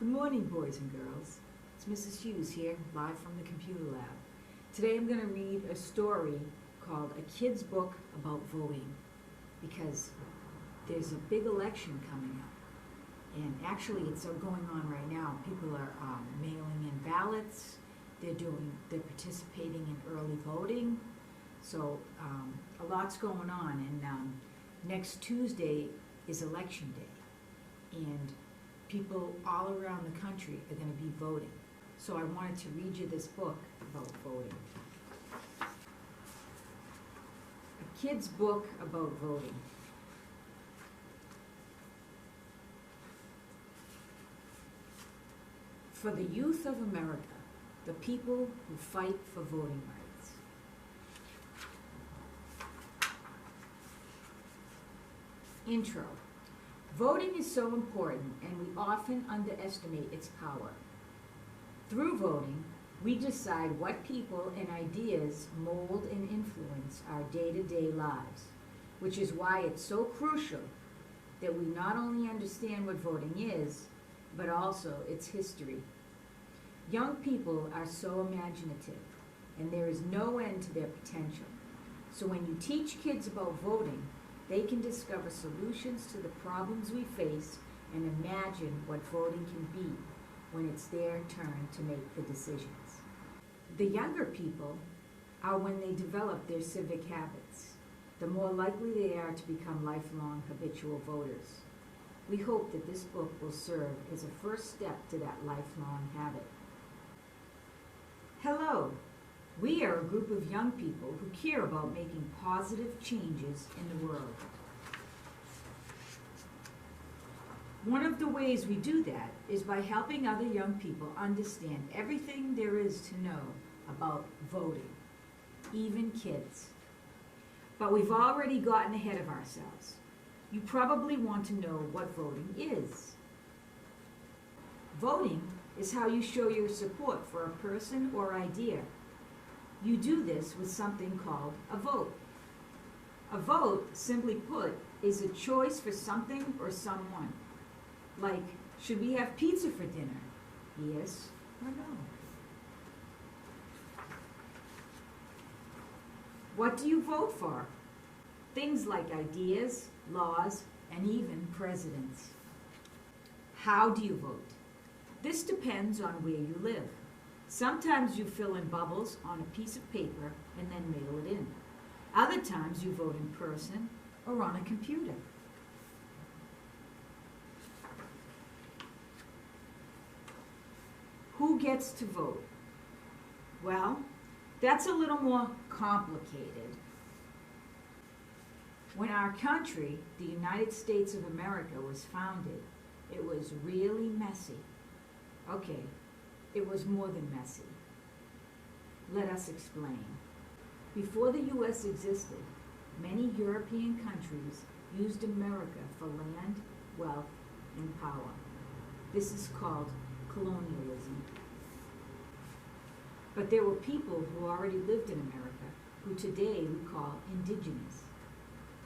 Good morning, boys and girls. It's Mrs. Hughes here, live from the computer lab. Today I'm going to read a story called A Kid's Book About Voting, because there's a big election coming up. And actually it's going on right now. People are mailing in ballots, they're participating in early voting. So a lot's going on, and next Tuesday is election day. And people all around the country are going to be voting. So I wanted to read you this book about voting. A Kid's Book About Voting. For the youth of America, the people who fight for voting rights. Intro. Voting is so important, and we often underestimate its power. Through voting, we decide what people and ideas mold and influence our day-to-day lives, which is why it's so crucial that we not only understand what voting is, but also its history. Young people are so imaginative, and there is no end to their potential. So when you teach kids about voting, they can discover solutions to the problems we face and imagine what voting can be when it's their turn to make the decisions. The younger people are when they develop their civic habits. The more likely they are to become lifelong habitual voters. We hope that this book will serve as a first step to that lifelong habit. Hello. We are a group of young people who care about making positive changes in the world. One of the ways we do that is by helping other young people understand everything there is to know about voting, even kids. But we've already gotten ahead of ourselves. You probably want to know what voting is. Voting is how you show your support for a person or idea. You do this with something called a vote. A vote, simply put, is a choice for something or someone. Like, should we have pizza for dinner? Yes or no? What do you vote for? Things like ideas, laws, and even presidents. How do you vote? This depends on where you live. Sometimes you fill in bubbles on a piece of paper and then mail it in. Other times you vote in person or on a computer. Who gets to vote? Well, that's a little more complicated. When our country, the United States of America, was founded, it was really messy. Okay. It was more than messy. Let us explain. Before the U.S. existed, many European countries used America for land, wealth, and power. This is called colonialism. But there were people who already lived in America who today we call indigenous.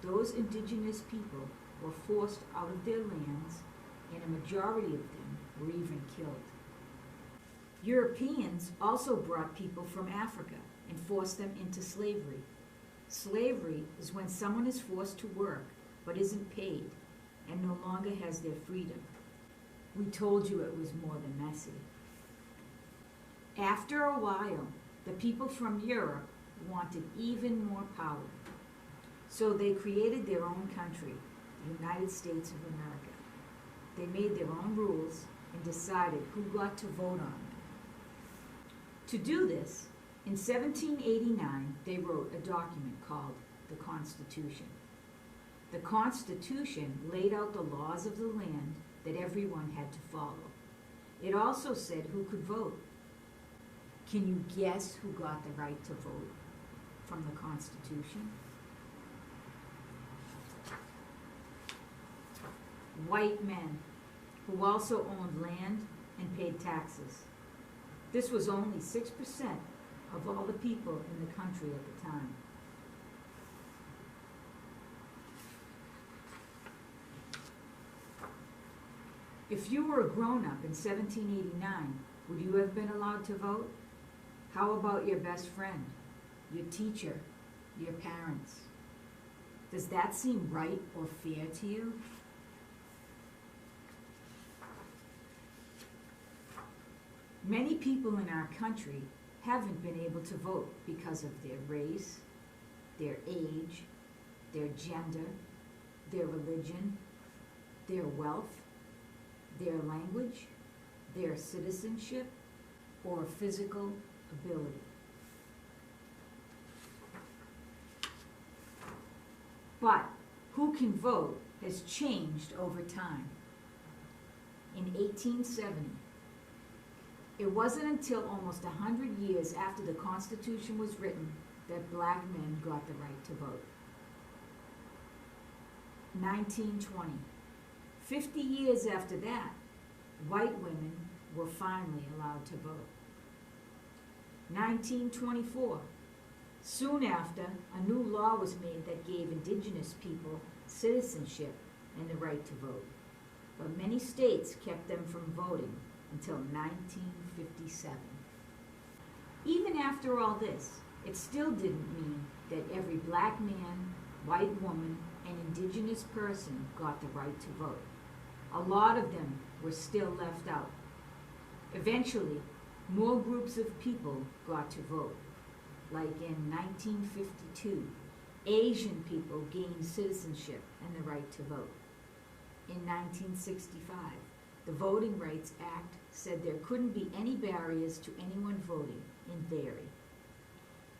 Those indigenous people were forced out of their lands, and a majority of them were even killed. Europeans also brought people from Africa and forced them into slavery. Slavery is when someone is forced to work but isn't paid and no longer has their freedom. We told you it was more than messy. After a while, the people from Europe wanted even more power. So they created their own country, the United States of America. They made their own rules and decided who got to vote on them. To do this, in 1789, they wrote a document called the Constitution. The Constitution laid out the laws of the land that everyone had to follow. It also said who could vote. Can you guess who got the right to vote from the Constitution? White men, who also owned land and paid taxes. This was only 6% of all the people in the country at the time. If you were a grown-up in 1789, would you have been allowed to vote? How about your best friend, your teacher, your parents? Does that seem right or fair to you? Many people in our country haven't been able to vote because of their race, their age, their gender, their religion, their wealth, their language, their citizenship, or physical ability. But who can vote has changed over time. In 1870, it wasn't until almost 100 years after the Constitution was written that black men got the right to vote. 1920. 50 years after that, white women were finally allowed to vote. 1924. Soon after, a new law was made that gave indigenous people citizenship and the right to vote. But many states kept them from voting until 1957. Even after all this, it still didn't mean that every black man, white woman, and indigenous person got the right to vote. A lot of them were still left out. Eventually, more groups of people got to vote. Like in 1952, Asian people gained citizenship and the right to vote. In 1965, the Voting Rights Act said there couldn't be any barriers to anyone voting in Barrie.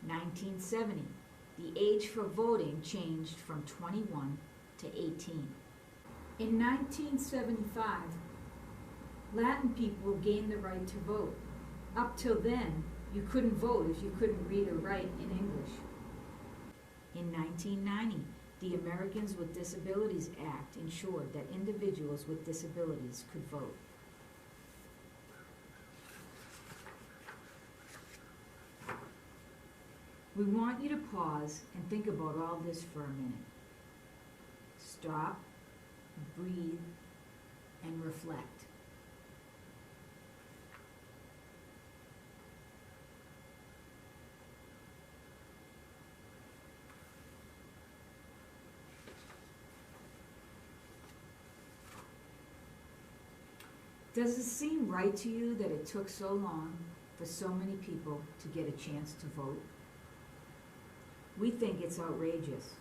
1970, the age for voting changed from 21 to 18. In 1975, Latin people gained the right to vote. Up till then, you couldn't vote if you couldn't read or write in English. In 1990, the Americans with Disabilities Act ensured that individuals with disabilities could vote. We want you to pause and think about all this for a minute. Stop, breathe, and reflect. Does it seem right to you that it took so long for so many people to get a chance to vote? We think it's outrageous,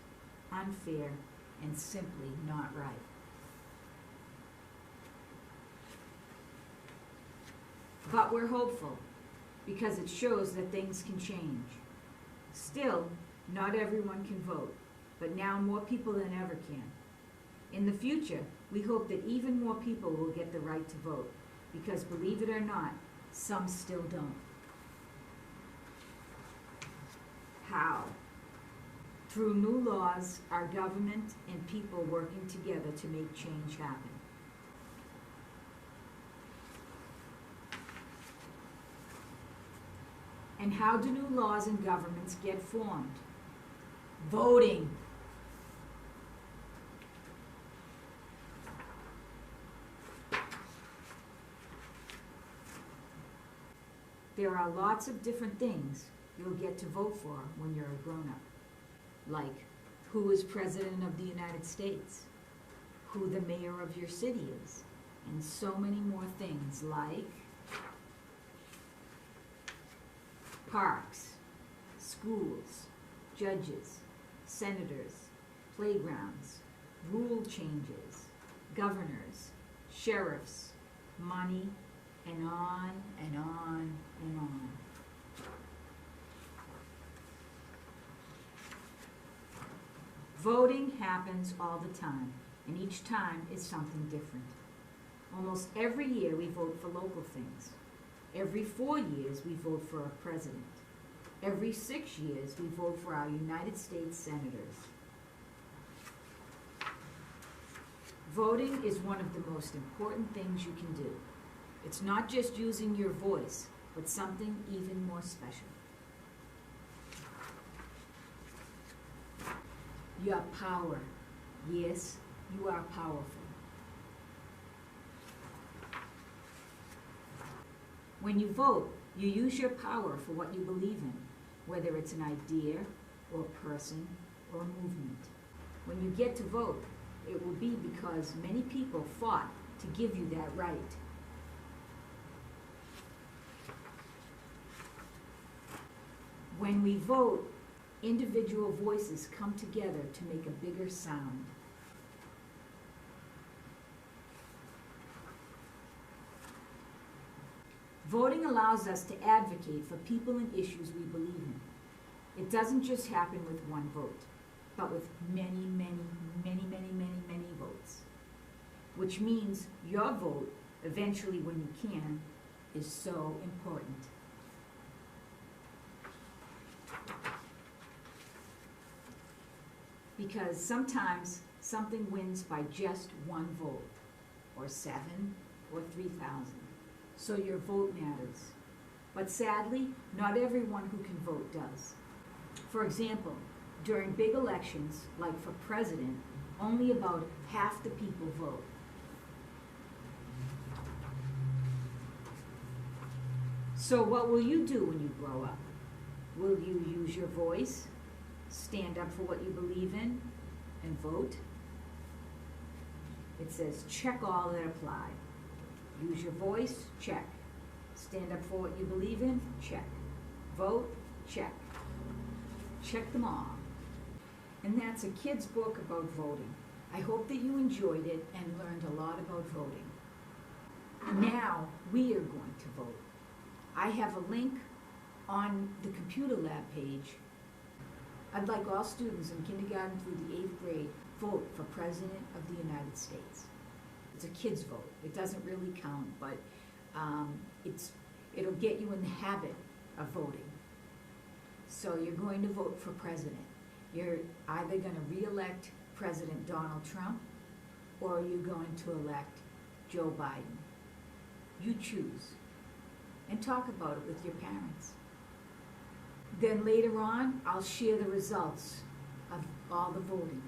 unfair, and simply not right. But we're hopeful because it shows that things can change. Still, not everyone can vote, but now more people than ever can. In the future, we hope that even more people will get the right to vote, because believe it or not, some still don't. How? Through new laws, our government and people working together to make change happen. And how do new laws and governments get formed? Voting. There are lots of different things you'll get to vote for when you're a grown-up, like who is President of the United States, who the mayor of your city is, and so many more things like parks, schools, judges, senators, playgrounds, rule changes, governors, sheriffs, money, and on and on and on. Voting happens all the time, and each time is something different. Almost every year we vote for local things. Every 4 years we vote for a president. Every 6 years we vote for our United States senators. Voting is one of the most important things you can do. It's not just using your voice, but something even more special. Your power. Yes, you are powerful. When you vote, you use your power for what you believe in, whether it's an idea or a person or a movement. When you get to vote, it will be because many people fought to give you that right. When we vote, individual voices come together to make a bigger sound. Voting allows us to advocate for people and issues we believe in. It doesn't just happen with one vote, but with many, many, many, many, many, many votes. Which means your vote, eventually when you can, is so important. Because sometimes something wins by just one vote, or 7, or 3,000. So your vote matters. But sadly, not everyone who can vote does. For example, during big elections, like for president, only about half the people vote. So what will you do when you grow up? Will you use your voice, stand up for what you believe in, and vote? It says check all that apply. Use your voice, check. Stand up for what you believe in, check. Vote, check. Check them all. And that's a kid's book about voting. I hope that you enjoyed it and learned a lot about voting. Now we are going to vote. I have a link on the computer lab page. I'd like all students in kindergarten through the 8th grade vote for President of the United States. It's a kid's vote. It doesn't really count, but it'll get you in the habit of voting. So you're going to vote for president. You're either going to re-elect President Donald Trump, or you're going to elect Joe Biden. You choose. And talk about it with your parents. Then later on, I'll share the results of all the voting.